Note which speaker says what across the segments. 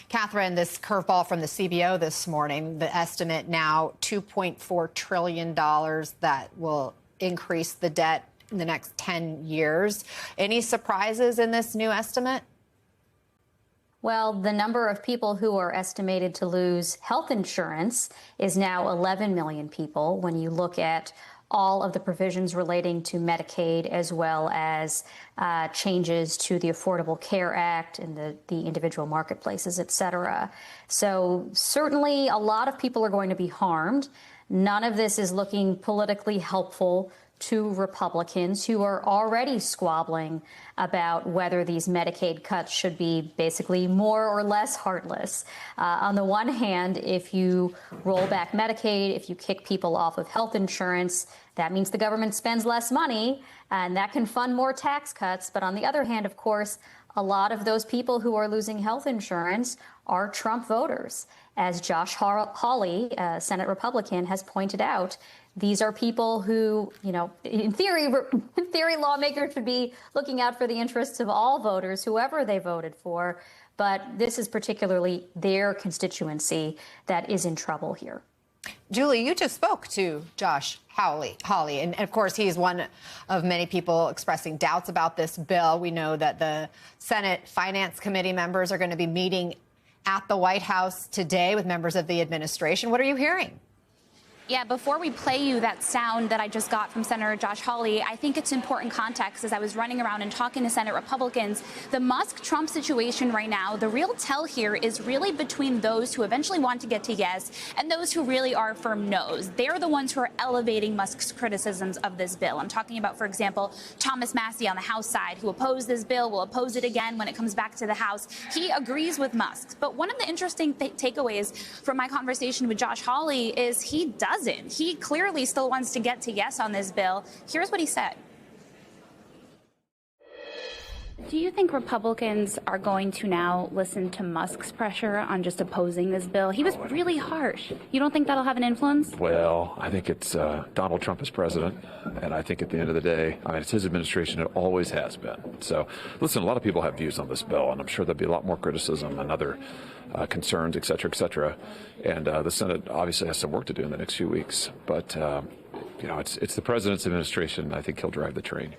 Speaker 1: Catherine, this curveball from the CBO this morning, the estimate now $2.4 trillion that will increase the debt in the next 10 years. Any surprises in this new estimate?
Speaker 2: Well, the number of people who are estimated to lose health insurance is now 11 million people when you look at all of the provisions relating to Medicaid, as well as changes to the Affordable Care Act and the individual marketplaces, et cetera. So certainly a lot of people are going to be harmed. None of this is looking politically helpful to Republicans who are already squabbling about whether these Medicaid cuts should be basically more or less heartless. On the one hand, if you roll back Medicaid, if you kick people off of health insurance, that means the government spends less money, and that can fund more tax cuts. But on the other hand, of course, a lot of those people who are losing health insurance are Trump voters. As Josh Hawley, a Senate Republican, has pointed out, these are people who, in theory, lawmakers should be looking out for the interests of all voters, whoever they voted for. But this is particularly their constituency that is in trouble here.
Speaker 1: Julie, you just spoke to Josh Hawley, and of course, he's one of many people expressing doubts about this bill. We know that the Senate Finance Committee members are going to be meeting at the White House today with members of the administration. What are you hearing?
Speaker 3: Yeah, before we play you that sound that I just got from Senator Josh Hawley, I think it's important context. As I was running around and talking to Senate Republicans, the Musk-Trump situation right now, the real tell here is really between those who eventually want to get to yes and those who really are firm no's. They're the ones who are elevating Musk's criticisms of this bill. I'm talking about, for example, Thomas Massie on the House side, who opposed this bill, will oppose it again when it comes back to the House. He agrees with Musk. But one of the interesting takeaways from my conversation with Josh Hawley is he doesn't. He clearly still wants to get to yes on this bill. Here's what he said. Do you think Republicans are going to now listen to Musk's pressure on just opposing this bill? He was really harsh. You don't think that'll have an influence?
Speaker 4: Well, I think it's Donald Trump as president, and I think at the end of the day, it's his administration. It always has been. So, listen, a lot of people have views on this bill, and I'm sure there'll be a lot more criticism and other concerns, et cetera, et cetera. And the Senate obviously has some work to do in the next few weeks. But, it's the president's administration. I think he'll drive the train.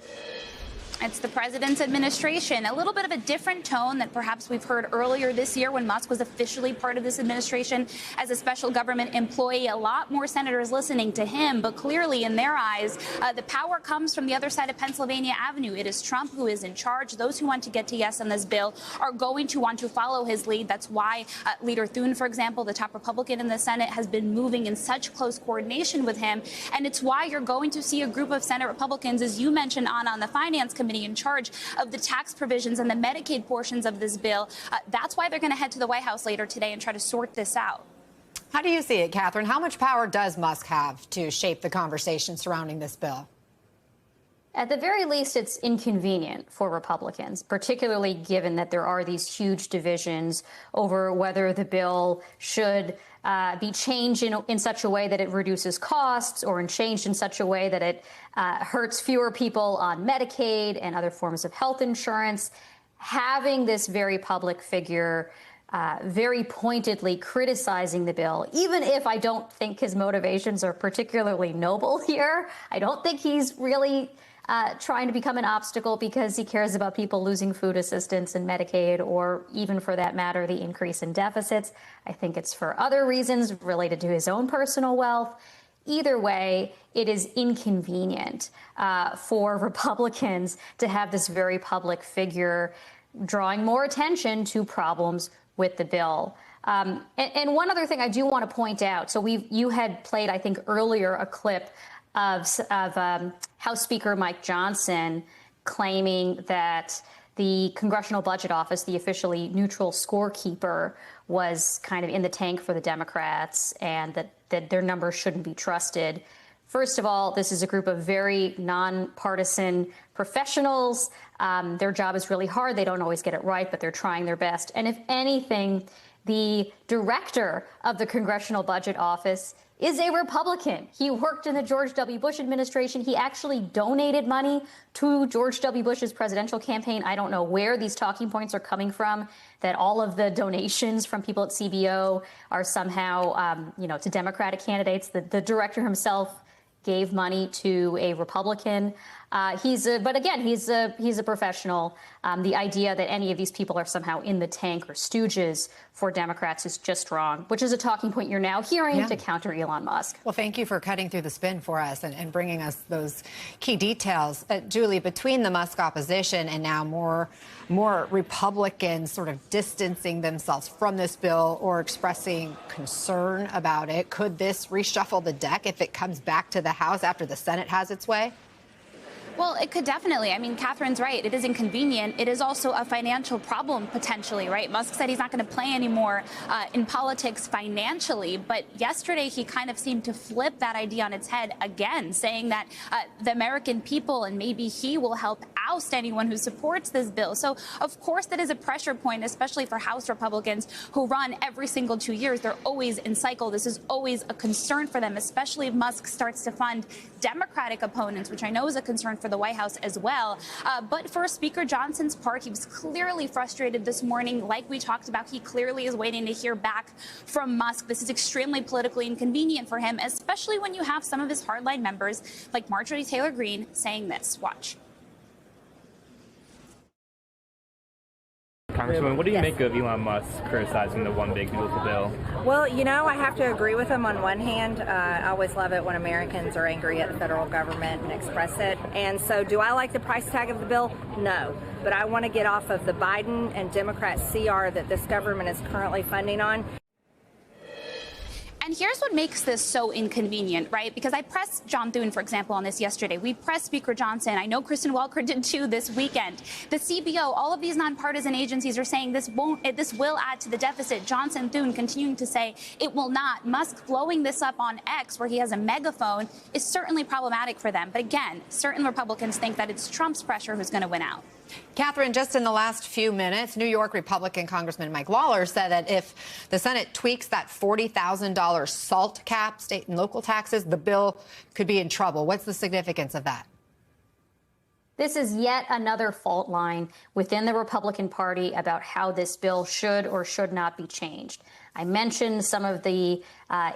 Speaker 3: It's the president's administration. A little bit of a different tone that perhaps we've heard earlier this year when Musk was officially part of this administration as a special government employee. A lot more senators listening to him, but clearly in their eyes, the power comes from the other side of Pennsylvania Avenue. It is Trump who is in charge. Those who want to get to yes on this bill are going to want to follow his lead. That's why Leader Thune, for example, the top Republican in the Senate, has been moving in such close coordination with him. And it's why you're going to see a group of Senate Republicans, as you mentioned, on the Finance Committee, in charge of the tax provisions and the Medicaid portions of this bill. That's why they're going to head to the White House later today and try to sort this out.
Speaker 1: How do you see it, Catherine? How much power does Musk have to shape the conversation surrounding this bill?
Speaker 2: At the very least, it's inconvenient for Republicans, particularly given that there are these huge divisions over whether the bill should be changed in such a way that it reduces costs or changed in such a way that it hurts fewer people on Medicaid and other forms of health insurance. Having this very public figure very pointedly criticizing the bill, even if I don't think his motivations are particularly noble here. I don't think he's really trying to become an obstacle because he cares about people losing food assistance and Medicaid, or even for that matter, the increase in deficits. I think it's for other reasons related to his own personal wealth. Either way, it is inconvenient for Republicans to have this very public figure drawing more attention to problems with the bill. And one other thing I do want to point out. So you had played, I think, earlier a clip of House Speaker Mike Johnson claiming that the Congressional Budget Office, the officially neutral scorekeeper, was kind of in the tank for the Democrats and that their numbers shouldn't be trusted. First of all, this is a group of very nonpartisan professionals. Their job is really hard. They don't always get it right, but they're trying their best. And if anything, the director of the Congressional Budget Office is a Republican. He worked in the George W. Bush administration. He actually donated money to George W. Bush's presidential campaign. I don't know where these talking points are coming from, that all of the donations from people at CBO are somehow, to Democratic candidates. The director himself gave money to a Republican. But again, he's a professional. The idea that any of these people are somehow in the tank or stooges for Democrats is just wrong, which is a talking point you're now hearing to counter Elon Musk.
Speaker 1: Well, thank you for cutting through the spin for us and bringing us those key details. Julie, between the Musk opposition and now more Republicans sort of distancing themselves from this bill or expressing concern about it, could this reshuffle the deck if it comes back to the House after the Senate has its way?
Speaker 3: Well, it could definitely. I mean, Catherine's right. It is inconvenient. It is also a financial problem, potentially, right? Musk said he's not going to play anymore in politics financially. But yesterday, he kind of seemed to flip that idea on its head again, saying that the American people and maybe he will help oust anyone who supports this bill. So, of course, that is a pressure point, especially for House Republicans who run every single 2 years. They're always in cycle. This is always a concern for them, especially if Musk starts to fund Democratic opponents, which I know is a concern for the White House as well. But for Speaker Johnson's part, he was clearly frustrated this morning. Like we talked about, he clearly is waiting to hear back from Musk. This is extremely politically inconvenient for him, especially when you have some of his hardline members like Marjorie Taylor Greene saying this. Watch.
Speaker 5: Congresswoman, what do you make of Elon Musk criticizing the One Big Beautiful Bill?
Speaker 6: Well, I have to agree with him on one hand. I always love it when Americans are angry at the federal government and express it. And so do I like the price tag of the bill? No. But I want to get off of the Biden and Democrat CR that this government is currently funding on.
Speaker 3: And here's what makes this so inconvenient, right? Because I pressed John Thune, for example, on this yesterday. We pressed Speaker Johnson. I know Kristen Welker did too this weekend. The CBO, all of these nonpartisan agencies are saying this will add to the deficit. Johnson, Thune continuing to say it will not. Musk blowing this up on X, where he has a megaphone, is certainly problematic for them. But again, certain Republicans think that it's Trump's pressure who's going to win out.
Speaker 1: Catherine, just in the last few minutes, New York Republican Congressman Mike Lawler said that if the Senate tweaks that $40,000 SALT cap, state and local taxes, the bill could be in trouble. What's the significance of that?
Speaker 2: This is yet another fault line within the Republican Party about how this bill should or should not be changed. I mentioned some of the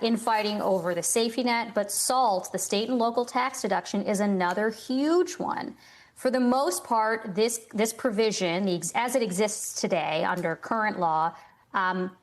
Speaker 2: infighting over the safety net, but SALT, the state and local tax deduction, is another huge one. For the most part, this provision, as it exists today under current law,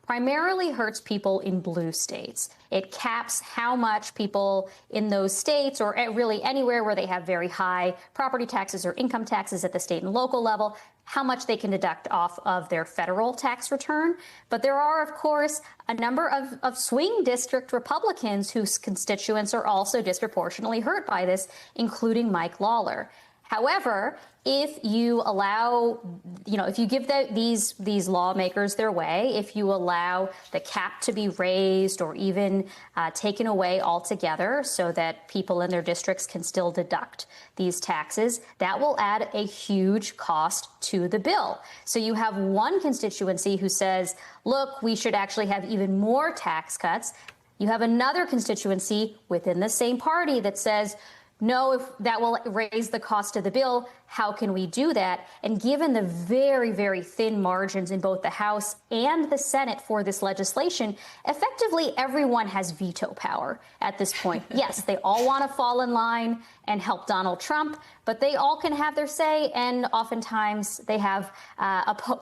Speaker 2: primarily hurts people in blue states. It caps how much people in those states, or really anywhere where they have very high property taxes or income taxes at the state and local level, how much they can deduct off of their federal tax return. But there are, of course, a number of swing district Republicans whose constituents are also disproportionately hurt by this, including Mike Lawler. However, if you allow, if you give these lawmakers their way, if you allow the cap to be raised or even taken away altogether so that people in their districts can still deduct these taxes, that will add a huge cost to the bill. So you have one constituency who says, look, we should actually have even more tax cuts. You have another constituency within the same party that says, no, if that will raise the cost of the bill, how can we do that? And given the very, very thin margins in both the House and the Senate for this legislation, effectively everyone has veto power at this point. Yes, they all want to fall in line and help Donald Trump, but they all can have their say, and oftentimes they have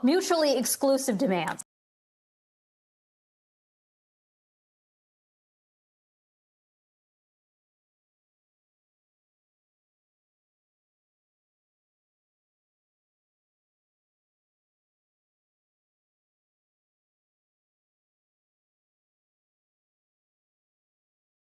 Speaker 2: mutually exclusive demands.